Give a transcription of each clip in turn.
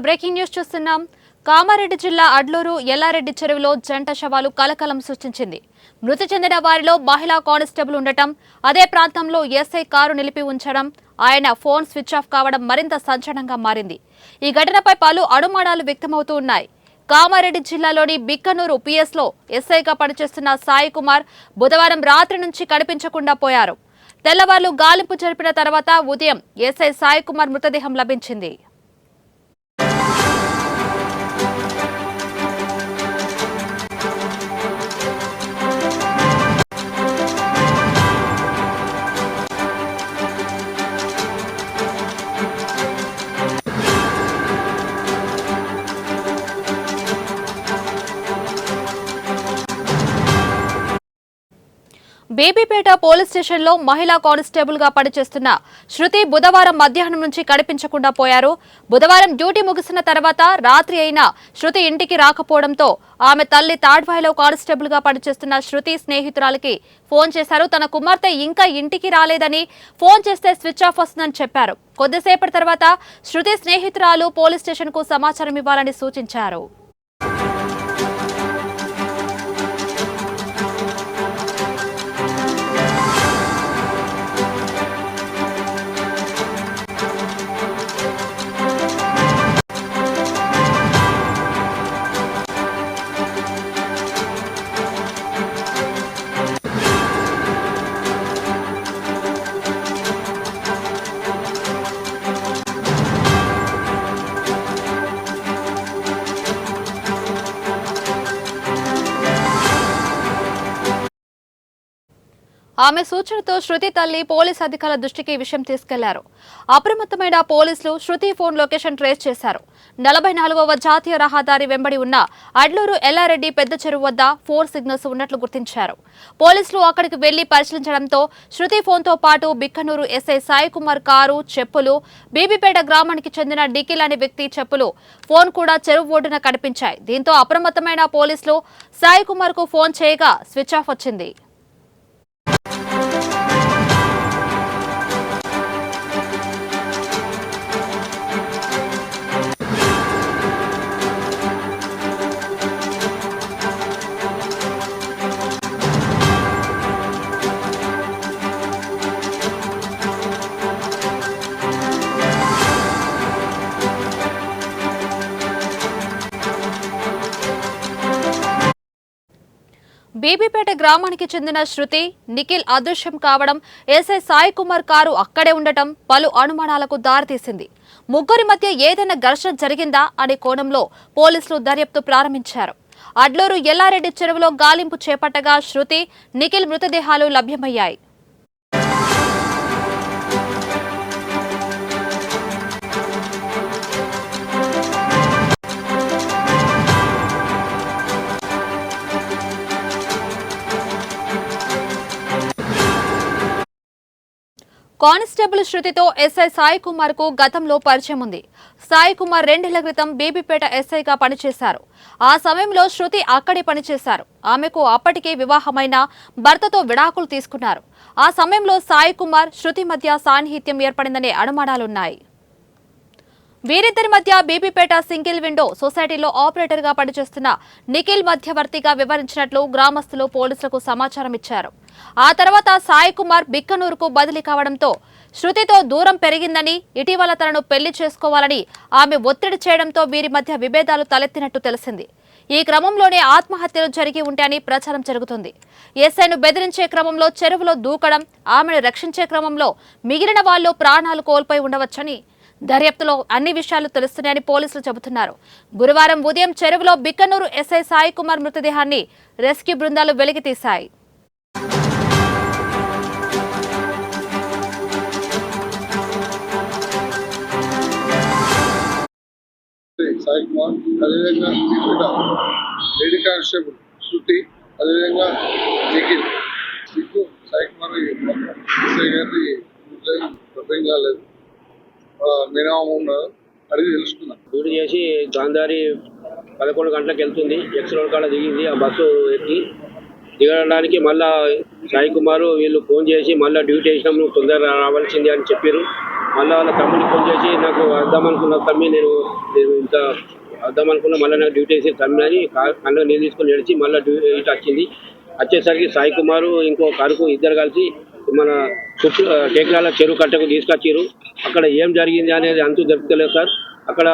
Breaking news చూస్తున్నాం. కామారెడ్డి జిల్లా అడ్లూరు ఎల్లారెడ్డి చెరువులో జంట శవాలు కలకలం సృష్టించింది. మృతి చెందిన వారిలో మహిళా కానిస్టేబుల్ ఉండటం, అదే ప్రాంతంలో ఎస్ఐ కారు నిలిపి ఉంచడం, ఆయన ఫోన్ స్విచ్ ఆఫ్ కావడం మరింత సంచలనంగా మారింది. ఈ ఘటనపై పలు అనుమానాలు వ్యక్తమవుతూ ఉన్నాయి. కామారెడ్డి జిల్లాలోని బిక్కనూరు పిఎస్లో ఎస్ఐగా పనిచేస్తున్న సాయి కుమార్ బుధవారం రాత్రి నుంచి కనిపించకుండా పోయారు. తెల్లవార్లు గాలింపు జరిపిన తర్వాత ఉదయం ఎస్ఐ సాయి కుమార్ మృతదేహం లభించింది. బేబీపేట పోలీస్ స్టేషన్లో మహిళా కానిస్టేబుల్ గా పనిచేస్తున్న శృతి బుధవారం మధ్యాహ్నం నుంచి కనిపించకుండా పోయారు. బుధవారం డ్యూటీ ముగిసిన తర్వాత రాత్రి అయినా శృతి ఇంటికి రాకపోవడంతో ఆమె తల్లి తాడ్వాయిలో కానిస్టేబుల్ గా పనిచేస్తున్న శృతి స్నేహితురాలకి ఫోన్ చేశారు. తన కుమార్తె ఇంకా ఇంటికి రాలేదని, ఫోన్ చేస్తే స్విచ్ ఆఫ్ వస్తుందని చెప్పారు. కొద్దిసేపటి తర్వాత శృతి స్నేహితురాలు పోలీస్ స్టేషన్ కు సమాచారం ఇవ్వాలని సూచించారు. ఆమె సూచనతో శృతి తల్లి పోలీస్ అధికారుల దృష్టికి విషయం తీసుకెళ్లారు. అప్రమత్తమైన పోలీసులు శృతి ఫోన్ లొకేషన్ ట్రేస్ చేశారు. 44వ జాతీయ రహదారి వెంబడి ఉన్న అడ్లూరు ఎల్లారెడ్డి పెద్ద చెరువు వద్ద 4 సిగ్నల్స్ ఉన్నట్లు గుర్తించారు. పోలీసులు అక్కడికి వెళ్లి పరిశీలించడంతో శృతి ఫోన్తో పాటు బిక్కనూరు ఎస్ఐ సాయి కుమార్ కారు, చెప్పులు, బీబీపేట గ్రామానికి చెందిన నిఖిల్ అనే వ్యక్తి చెప్పులు, ఫోన్ కూడా చెరువు ఒడ్డున కనిపించాయి. దీంతో అప్రమత్తమైన పోలీసులు సాయి కుమార్ కు ఫోన్ చేయగా స్విచ్ ఆఫ్ వచ్చింది. బీబీపేట గ్రామానికి చెందిన శృతి, నిఖిల్ అదృశ్యం కావడం, ఎస్ఐ సాయి కుమార్ కారు అక్కడే ఉండటం పలు అనుమానాలకు దారితీసింది. ముగ్గురి మధ్య ఏదైనా ఘర్షణ జరిగిందా అనే కోణంలో పోలీసులు దర్యాప్తు ప్రారంభించారు. అడ్లూరు ఎల్లారెడ్డి చెరువులో గాలింపు చేపట్టగా శృతి, నిఖిల్ మృతదేహాలు లభ్యమయ్యాయి. కానిస్టేబుల్ శృతితో ఎస్ఐ సాయి కుమార్ కు గతంలో పరిచయం ఉంది. సాయి కుమార్ 2 ఏళ్ల క్రితం బీబీపేట ఎస్ఐగా పనిచేశారు. ఆ సమయంలో శృతి అక్కడే పనిచేశారు. ఆమెకు అప్పటికే వివాహమైన భర్తతో విడాకులు తీసుకున్నారు. ఆ సమయంలో సాయి కుమార్, శృతి మధ్య సాన్నిహిత్యం ఏర్పడిందనే అనుమానాలున్నాయి. వీరిద్దరి మధ్య బీబీపేట సింగిల్ విండో సొసైటీలో ఆపరేటర్ గా పనిచేస్తున్న నిఖిల్ మధ్యవర్తిగా వివరించినట్లు గ్రామస్తులు పోలీసులకు సమాచారం ఇచ్చారు. ఆ తర్వాత సాయి కుమార్ బిక్కనూరుకు బదిలీ కావడంతో శృతితో దూరం పెరిగిందని, ఇటీవల తనను పెళ్లి చేసుకోవాలని ఆమె ఒత్తిడి చేయడంతో వీరి మధ్య విభేదాలు తలెత్తినట్టు తెలిసింది. ఈ క్రమంలోనే ఆత్మహత్యలు జరిగి ఉంటాయని ప్రచారం జరుగుతుంది. ఎస్ఐను బెదిరించే క్రమంలో చెరువులో దూకడం, ఆమెను రక్షించే క్రమంలో మిగిలిన వాళ్లు ప్రాణాలు కోల్పోయి ఉండవచ్చని దర్యాప్తులో అన్ని విషయాలు తెలుస్తున్నాయని పోలీసులు చెబుతున్నారు. గురువారం ఉదయం చెరువులో బిక్కనూరు ఎస్ఐ సాయి కుమార్ మృతదేహాన్ని రెస్క్యూ బృందాలు వెలికితీశాయి. సాయి కుమార్, అదేవిధంగా లేడీ కానిస్టేబుల్ శృతి, అదేవిధంగా నిఖిల్, సాయి కుమార్ ఎస్ఐ గారి అర్థం కాలేదు, మినిమం అడిగి తెలుసుకున్నాను. డ్యూటీ చేసి గాంధారి 11 గంటలకు వెళ్తుంది. ఎక్స్ రోడ్ కాడ దిగింది. ఆ బస్సు ఎక్కి దిగడానికి మళ్ళీ సాయి కుమార్ వీళ్ళు ఫోన్ చేసి మళ్ళీ డ్యూటీ వేసినాం, నువ్వు తొందరగా రావాల్సింది అని చెప్పారు. మళ్ళీ వాళ్ళ తమ్ముడికి ఫోన్ చేసి నాకు వద్దామనుకున్న తమ్మి, నేను ఇంత వద్దాం అనుకున్నా మళ్ళీ నాకు డ్యూటీ వేసి తమ్మినని కళ్ళ నీళ్ళు తీసుకొని నడిచి మళ్ళీ ఇటు వచ్చింది. వచ్చేసరికి సాయి కుమారు ఇంకో కరుకు ఇద్దరు కలిసి మన చుట్టూ టేకులాల చెరువు కట్టకు తీసుకొచ్చారు. అక్కడ ఏం జరిగింది అనేది అంతు దొరుకుతలేదు సార్. అక్కడ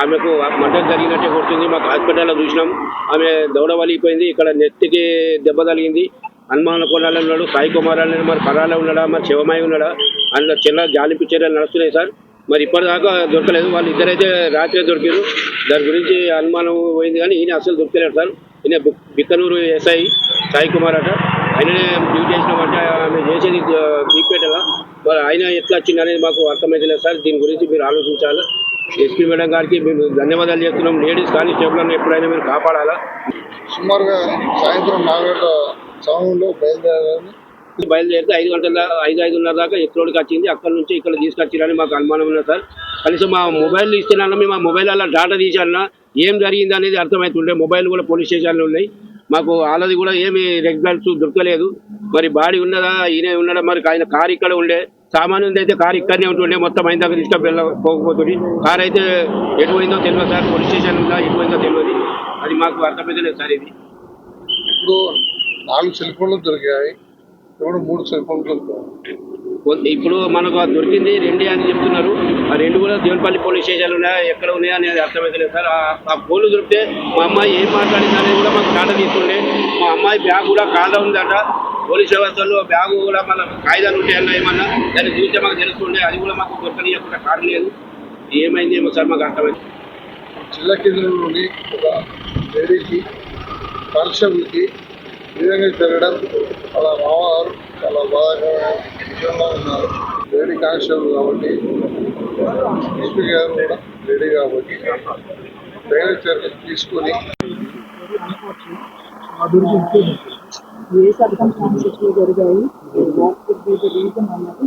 ఆమెకు మంటలు జరిగినట్టే కొడుతుంది. మాకు హాస్పిటల్లో చూసినాం, ఆమె దౌడ వలిగిపోయింది. ఇక్కడ నెత్తికి దెబ్బ తగిలింది. హనుమాన కొనాలి ఉన్నాడు, సాయి కుమార్ అనేది మరి పరాలో ఉన్నాడా, మరి శివమై ఉన్నాడా, అందులో చిన్న జాలింపు చర్యలు నడుస్తున్నాయి సార్. మరి ఇప్పటిదాకా దొరకలేదు. వాళ్ళు ఇద్దరైతే రాత్రే దొరికారు. దాని గురించి అనుమానం పోయింది, కానీ ఈయన అసలు దొరకలేదు సార్. ఈయన బిక్కనూరు ఎస్ఐ సాయి కుమార్ అట. ఆయననే డ్యూటీ చేసినామంటే ఆమె చేసేది బీపేటగా, మరి ఆయన ఎట్లా వచ్చింది అనేది మాకు అర్థమైతే లేదు సార్. దీని గురించి మీరు ఆలోచించాలి. ఎస్పీ మేడం గారికి మేము ధన్యవాదాలు చేస్తున్నాం. లేడీస్ కానిస్టేబుల్ ఎప్పుడైనా మీరు కాపాడాలా. సుమారుగా సాయంత్రం 4 గంటల సమయంలో బయలుదేరితే 5:30 దాకా ఎక్కడికి వచ్చింది. అక్కడ నుంచి ఇక్కడ తీసుకొచ్చిరని మాకు అనుమానం ఉన్నది సార్. కనీసం మా మొబైల్ ఇస్తేనన్నా మేము ఆ మొబైల్ అలా డాటా తీసాలన్నా ఏం జరిగింది అనేది అర్థమవుతుండే. మొబైల్ కూడా పోలీస్ స్టేషన్లో ఉన్నాయి. మాకు వాళ్ళది కూడా ఏమి రెగ్యులర్స్ దొరకలేదు. మరి బాడీ ఉన్నదా, ఈయన ఉన్నదా, మరి ఆయన కారు ఇక్కడ ఉండే, సామాన్యం అయితే కారు ఇక్కడనే ఉంటుండే. మొత్తం ఆయన దగ్గర తీసుకపోతుంది. కారు అయితే ఎటు పోయిందో తెలియదు సార్. పోలీస్ స్టేషన్ ఉందా, ఎటు పోయిందో తెలియదు. అది మాకు అర్థమైతే లేదు సార్. ఇది ఇప్పుడు 4 సెల్ ఫోన్లు దొరికాయి. ఇప్పుడు 3 సెల్ ఫోన్లు దొరికాయి. ఇప్పుడు మనకు అది దొరికింది 2 అని చెప్తున్నారు. ఆ 2 కూడా దేవులపల్లి పోలీస్ స్టేషన్ ఉన్నాయా, ఎక్కడ ఉన్నాయా అనేది అర్థమైతే లేదు సార్. ఆ ఫోన్లు దొరికితే మా అమ్మాయి ఏం మాట్లాడింది అనేది కూడా మాకు డాటా తీసుకుండే. మా అమ్మాయి బ్యాగ్ కూడా కాదా ఉందట. పోలీస్ వ్యవస్థలో బ్యాగు కూడా మన కాయిదాలు ఉంటాయన్నా ఏమన్నా దాన్ని చూస్తే మాకు తెలుస్తుండే. అది కూడా మాకు దొరకనియకుండా కారణలేదు. ఏమైంది ఏమో సార్ మాకు అర్థమైంది. జిల్లా కేంద్రంలోని ఒక లేడీకి కానిస్టేబుల్కి ఈ విధంగా జరగడం వాళ్ళ మామగారు చాలా బాధాకరంగా ఉన్నారు. లేడీ కానిస్టేబుల్ కాబట్టి ఎస్పీ గారు కూడా లేడీ కాబట్టి తగిన చర్యలు తీసుకొని ఏ సర్కమ్స్టాన్సెస్ లో జరిగాయి, what could be the reason అన్నది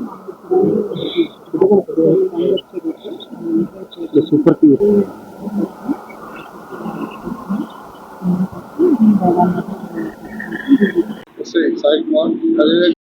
ఎస్ఐ సాయి కుమార్ అదేవిధంగా